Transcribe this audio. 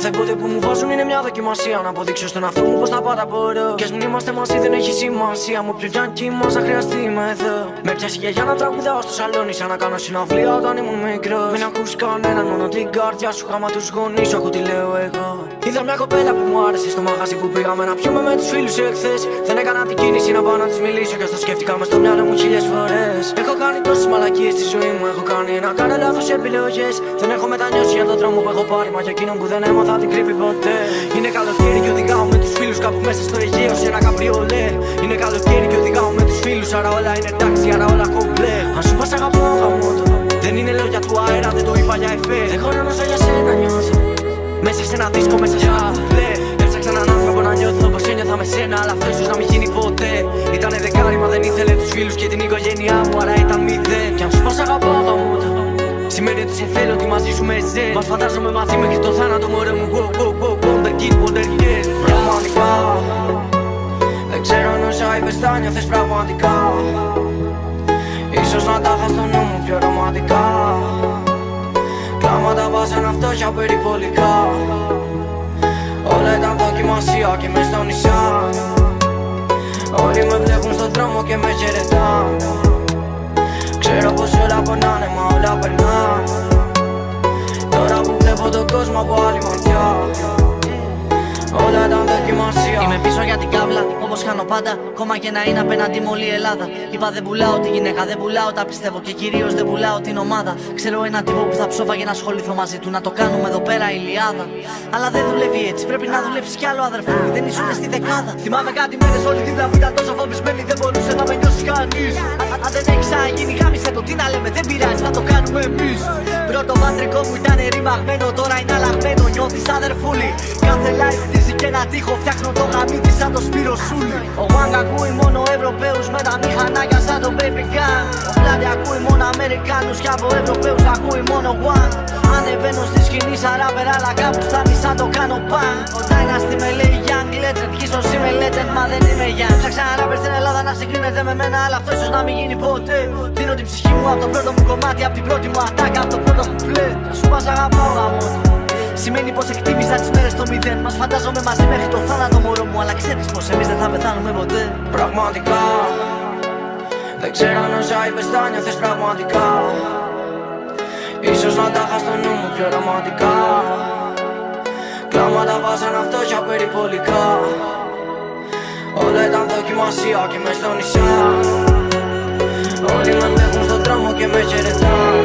Κάθε εμπόδιο που μου βάζουν είναι μια δοκιμασία. Να αποδείξω στον εαυτό μου πως τα πάντα μπορώ. Κι ας μην είμαστε μαζί δεν έχει σημασία. Μου ποιο τζάνκι μας θα χρειαστεί είμαι εδώ. Με πιάσει για να τραγουδάω στο σαλόνι. Σαν να κάνω συναυλία όταν ήμουν μικρός. Μην ακούς κανέναν, μόνο την καρδιά σου. Χάμα τους γονείς σου, ακού τι λέω εγώ. Είδα μια κοπέλα που μου άρεσε στο μαγαζί που πήγαμε να πιούμε με τους φίλους εχθές. Δεν έκανα την κίνηση να πάω να της μιλήσω. Κι ας το σκέφτηκα μες στο μυαλό μου χίλιες φορές. Έχω κάνει τόσες μαλακίες στη ζωή μου. Έχω κάνει να κάνω λάθος επιλογές. Δεν έχω μετανιώσει για τον δρόμο που έχω πάρει. Μα για εκείνο που δεν έμαθα την κρύβει ποτέ. Είναι καλοκαίρι και οδηγάω με τους φίλους κάπου μέσα στο Αιγαίο σε ένα καμπριολέ. Είναι καλοκαίρι και οδηγάω με τους φίλους. Άρα όλα είναι εντάξει, άρα όλα κομπλέ. Αν σου πας αγαπώ, γαμώτο. Δεν είναι λόγια του αέρα, δεν το είπα για εφέ. Δεν χωρώ να για σένα νιώθω. Μέσα σε ένα δίσκο, μέσα σε ένα κουμπλέ. Έψαξα έναν άνθρωπο να νιώθω πως ένιωθα με σένα. Αλλά αυτό ίσως να μην γίνει ποτέ. Ήτανε δεκάρι, μα δεν ήθελε τους φίλους και την οικογένειά μου. Άρα ήταν μηδέν. Κι αν σου πας αγαπώ, γαμώτο. Σημαίνει ότι σε θέλω ότι μαζί σου με ζε. Μας φαντάζομαι μαζί μέχρι το θάνατο, μωρέ μου. Wonder kid, wonder kid. Πραγματικά δεν ξέρω αν όσα είπες τα νιώθες πραγματικά. Ίσως να τα είχα στο νου μου πιο ρομαντικά. Κλάματα βάζαν φτώχεια περιπολικά. Όλα ήταν δοκιμασία και μες στο νησιά. Όλοι με βλέπουν στον δρόμο και με χαιρετάν. Ξέρω πως όλα πονάνε μα όλα περνάν. Τώρα που βλέπω τον κόσμο από άλλη ματιά. Όλα ήταν δοκιμασία. Είμαι πίσω για την κάβλα, όπως κάνω πάντα. Κόμμα και να είναι απέναντι μου όλη η Ελλάδα. Είπα δεν πουλάω τη γυναίκα, δεν πουλάω τα πιστεύω. Και κυρίως δεν πουλάω την ομάδα. Ξέρω έναν τύπο που θα ψόφαγε να ασχοληθώ μαζί του. Να το κάνουμε εδώ πέρα ηλιάδα. Αλλά δεν δουλεύει έτσι, πρέπει να δουλέψει κι άλλο αδερφούλη. Δεν ήσουν στη δεκάδα. Θυμάμαι κάτι μέρες όλη δίπλα μου ήταν τόσο φοβισμένη. Δεν μπορούσε να με νιώσει κανείς. Αν δεν έχει ξαναγίνει, γάμισε το τι να λέμε. Δεν πειράζει, θα το κάνουμε εμείς. Πρώτο βατρικό μου ήταν ρημαγμένο, τώρα είναι αλλαγμένο. Νιώθεις αδερφούλη. Κάθε live χτίζει και ένα τείχο. Φτιάχνω το γαμίτι σαν το Σπύρο Σούλη. Ο Wang ακούει μόνο Ευρωπαίους με τα μηχανάκια σαν το Baby Gun. Ο Πλάτη ακούει μόνο Αμερικάνους και από Ευρωπαίους ακούει μόνο Wang. Ανεβαίνω στη σκηνή σαν ράπερ αλλά κάπου φτάνει σαν το κάνω παν. Ο Dynasty με λέει Young Legend κι ίσως είμαι Legend μα δεν είμαι Young. Ψάξα ένα ράπερ στην Ελλάδα να συγκρίνεται με μένα αλλά αυτό ίσως να μην γίνει ποτέ. Δίνω την ψυχή μου από το πρώτο μου κομμάτι, από την πρώτη μου ατάκα, από το πρώτο μου πλέ. Σου πας αγαπάω γαμώ. Σημαίνει πως εκτίμησα τις μέρες στο μηδέν. Μας φαντάζομαι μαζί μέχρι το θάνατο μωρό μου. Αλλά ξέρεις πως εμείς δεν θα πεθάνουμε ποτέ. Πραγματικά δεν ξέρω αν όσα είπες τα νιώθες πραγματικά. Ίσως να τα είχα στο νου μου πιο ρομαντικά. Κλάματα βάζαν φτώχεια περιπολικά. Όλα ήταν δοκιμασία και μες στο νησιά. Όλοι με βλέπουν στον δρόμο και με χαιρετάν.